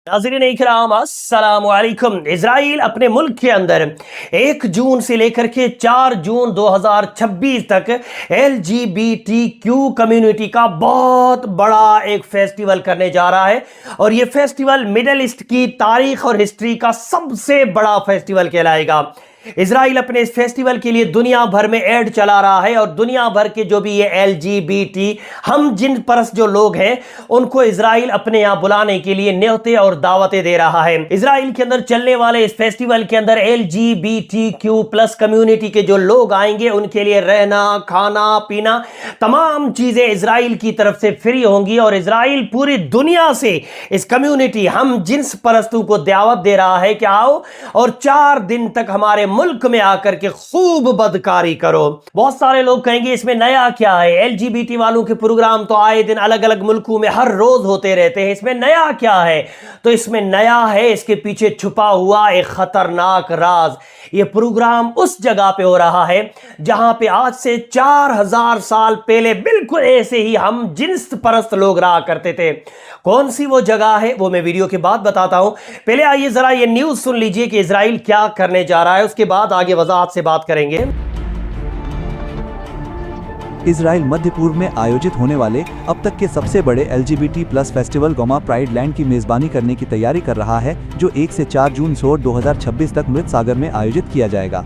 नाज़रीन इकराम अस्सलामु अलैकुम। इजराइल अपने मुल्क के अंदर 1 जून से लेकर के 4 जून 2026 तक LGBTQ कम्युनिटी का बहुत बड़ा एक फेस्टिवल करने जा रहा है और ये फेस्टिवल मिडल ईस्ट की तारीख और हिस्ट्री का सबसे बड़ा फेस्टिवल कहलाएगा। इजराइल अपने इस फेस्टिवल के लिए दुनिया भर में ऐड चला रहा है और दुनिया भर के जो भी ये LGBT हम जिन परस्त जो लोग हैं उनको इजराइल अपने यहाँ बुलाने के लिए न्योते और दावतें दे रहा है। इजराइल के अंदर चलने वाले इस फेस्टिवल के अंदर LGBTQ+ कम्युनिटी के जो लोग आएंगे उनके लिए रहना, खाना, पीना, तमाम चीजें इजराइल की तरफ से फ्री होंगी और इजराइल पूरी दुनिया से इस कम्युनिटी हम जिन्स परस्तों को दावत दे रहा है कि आओ और 4 दिन तक हमारे मुल्क में आकर के खूब बदकारी करो। बहुत सारे लोग कहेंगे इसमें नया क्या है, LGBT वालों के प्रोग्राम तो आए दिन अलग अलग मुल्कों में हर रोज होते रहते हैं, इसमें नया क्या है? तो इसमें नया है इसके पीछे छुपा हुआ एक खतरनाक राज। ये प्रोग्राम उस जगह पे हो रहा है जहां पे आज से 4000 साल पहले बिल्कुल ऐसे ही हम जिन्स परस्त लोग रहा करते थे। कौन सी वो जगह है वो मैं वीडियो के बाद बताता हूं। पहले आइए जरा ये न्यूज सुन लीजिए कि इजराइल क्या करने जा रहा है, उसके बाद आगे वजाहत से बात करेंगे। इजराइल मध्य पूर्व में आयोजित होने वाले अब तक के सबसे बड़े LGBT+ festival Goma pride land की मेजबानी करने की तैयारी कर रहा है, जो 1 से 4 जून 2026 तक मृत सागर में आयोजित किया जाएगा।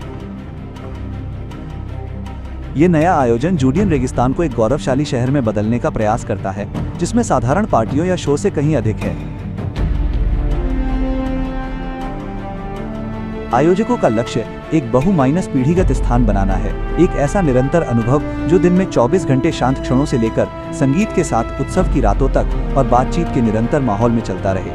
ये नया आयोजन जूडियन रेगिस्तान को एक गौरवशाली शहर में बदलने का प्रयास करता है, जिसमें साधारण पार्टियों या शो से कहीं अधिक है। आयोजकों का लक्ष्य एक बहु- पीढ़ीगत स्थान बनाना है, एक ऐसा निरंतर अनुभव जो दिन में 24 घंटे शांत क्षणों से लेकर संगीत के साथ उत्सव की रातों तक और बातचीत के निरंतर माहौल में चलता रहे।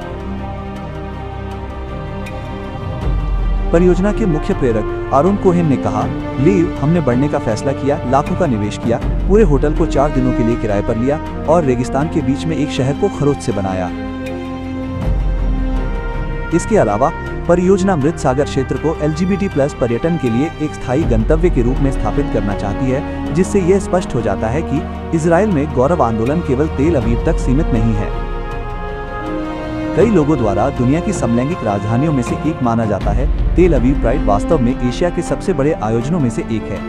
परियोजना के मुख्य प्रेरक आरोन कोहेन ने कहा, लीव हमने बढ़ने का फैसला किया, लाखों का निवेश किया, पूरे होटल को 4 दिनों के लिए किराए पर लिया और रेगिस्तान के बीच में एक शहर को खरोच से बनाया। इसके अलावा परियोजना मृत सागर क्षेत्र को LGBT+ पर्यटन के लिए एक स्थायी गंतव्य के रूप में स्थापित करना चाहती है, जिससे यह स्पष्ट हो जाता है कि इजराइल में गौरव आंदोलन केवल तेल अवीव तक सीमित नहीं है। कई लोगों द्वारा दुनिया की समलैंगिक राजधानियों में से एक माना जाता है। तेल अवीव प्राइड वास्तव में एशिया के सबसे बड़े आयोजनों में से एक है।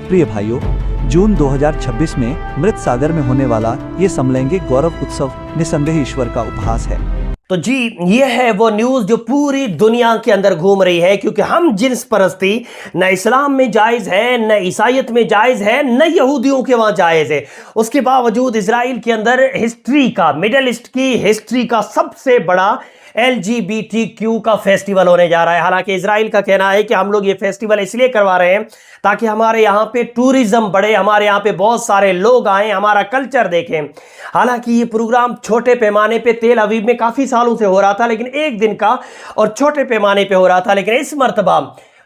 प्रिय भाइयों, जून 2026 में मृत सागर में होने वाला ये समलैंगिक गौरव उत्सव निसंदेह ईश्वर का उपहास है। तो जी ये है वो न्यूज जो पूरी दुनिया के अंदर घूम रही है, क्योंकि हम जिन्स परस्ती न इस्लाम में जायज है, न ईसाइयत में जायज है, न यहूदियों के वहां जायज है। उसके बावजूद इजराइल के अंदर हिस्ट्री का, मिडल ईस्ट की हिस्ट्री का सबसे बड़ा LGBTQ का फेस्टिवल होने जा रहा है। हालांकि इजराइल का कहना है कि हम लोग ये फेस्टिवल इसलिए करवा रहे हैं ताकि हमारे यहाँ पे टूरिज्म बढ़े, हमारे यहाँ पे बहुत सारे लोग आएं, हमारा कल्चर देखें। हालांकि ये प्रोग्राम छोटे पैमाने पे तेल अवीव में काफी सालों से हो रहा था, लेकिन 1 दिन का और छोटे पैमाने पे हो रहा था, लेकिन इस मर्तबा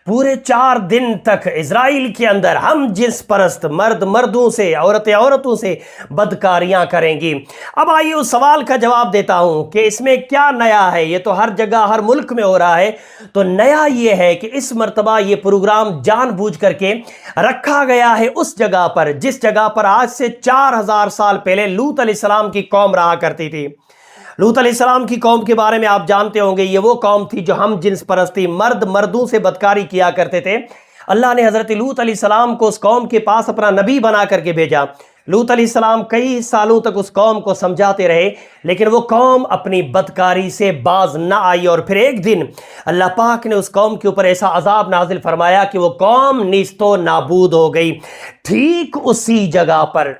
पूरे 4 दिन तक इजराइल के अंदर हम जिन्स परस्त मर्द मर्दों से, औरतें औरतों से बदकारियां करेंगी। अब आइए उस सवाल का जवाब देता हूं कि इसमें क्या नया है। ये तो हर जगह हर मुल्क में हो रहा है, तो नया ये है कि इस मर्तबा ये प्रोग्राम जानबूझ करके रखा गया है उस जगह पर जिस जगह पर आज से 4000 साल पहले लूत अलैहिस्सलाम की कौम रहा करती थी। लूत अलैहिस्सलाम की कौम के बारे में आप जानते होंगे, ये वो कौम थी जो हम जिन्स परस्ती मर्द मर्दों से बदकारी किया करते थे। अल्लाह ने हजरत लूत अलैहिस्सलाम को उस कौम के पास अपना नबी बना करके भेजा। लूत अलैहिस्सलाम कई सालों तक उस कौम को समझाते रहे, लेकिन वो कौम अपनी बदकारी से बाज ना आई और फिर एक दिन अल्लाह पाक ने उस कौम के ऊपर ऐसा अजाब नाजिल फरमाया कि वो कौम नीस्तो नाबूद हो गई। ठीक उसी जगह पर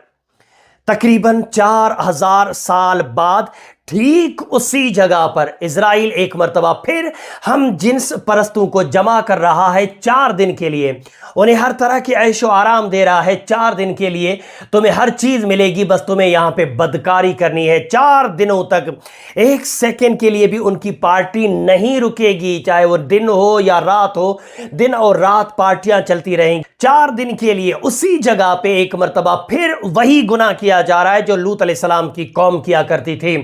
तकरीबन 4000 साल बाद ठीक उसी जगह पर इजराइल एक मर्तबा फिर हम जिन्स परस्तों को जमा कर रहा है 4 दिन के लिए। उन्हें हर तरह की ऐशो आराम दे रहा है 4 दिन के लिए। तुम्हें हर चीज मिलेगी, बस तुम्हें यहां पे बदकारी करनी है। 4 दिनों तक 1 सेकेंड के लिए भी उनकी पार्टी नहीं रुकेगी, चाहे वो दिन हो या रात हो, दिन और रात पार्टियां चलती रहेंगी। 4 दिन के लिए उसी जगह पे एक मर्तबा फिर वही गुनाह किया जा रहा है जो लूत अलैहिस्सलाम की कौम किया करती थी।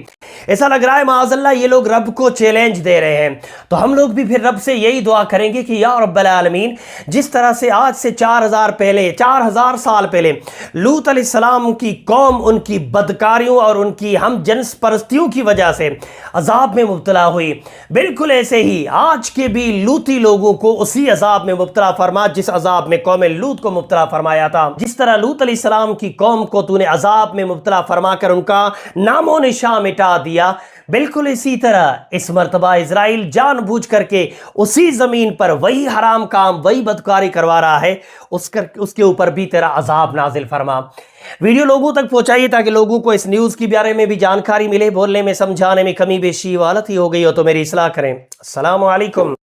ऐसा लग रहा है माअज़ल्लाह ये लोग रब को चैलेंज दे रहे हैं। तो हम लोग भी फिर रब से यही दुआ करेंगे कि या रब्बल आलमीन, जिस तरह से आज से 4000 साल पहले लूत अलैहिस्सलाम की कौम उनकी बदकारियों और उनकी हम जिन्स परस्तियों की वजह से अजाब में मुब्तला हुई, बिल्कुल ऐसे ही आज के भी लूती लोगों को उसी अजाब में मुब्तला फरमा जिस अजाब में कौम लूत को मुब्तला फरमाया था। जिस तरह लूत अलैहिस्सलाम की कौम को तूने अजाब में मुब्तला फरमाकर उनका नामो निशान मिटा दिया, बिल्कुल इसी तरह इस मर्तबा इजराइल जानबूझ करके उसी जमीन पर वही हराम काम, वही बदकारी करवा रहा है, उसके ऊपर भी तेरा अजाब नाजिल फरमा। वीडियो लोगों तक पहुंचाइए ताकि लोगों को इस न्यूज़ के बारे में भी जानकारी मिले। बोलने में समझाने में कमी बेशी वालत ही हो गई हो तो मेरी इस्लाह करें। अस्सलामु अलैकुम।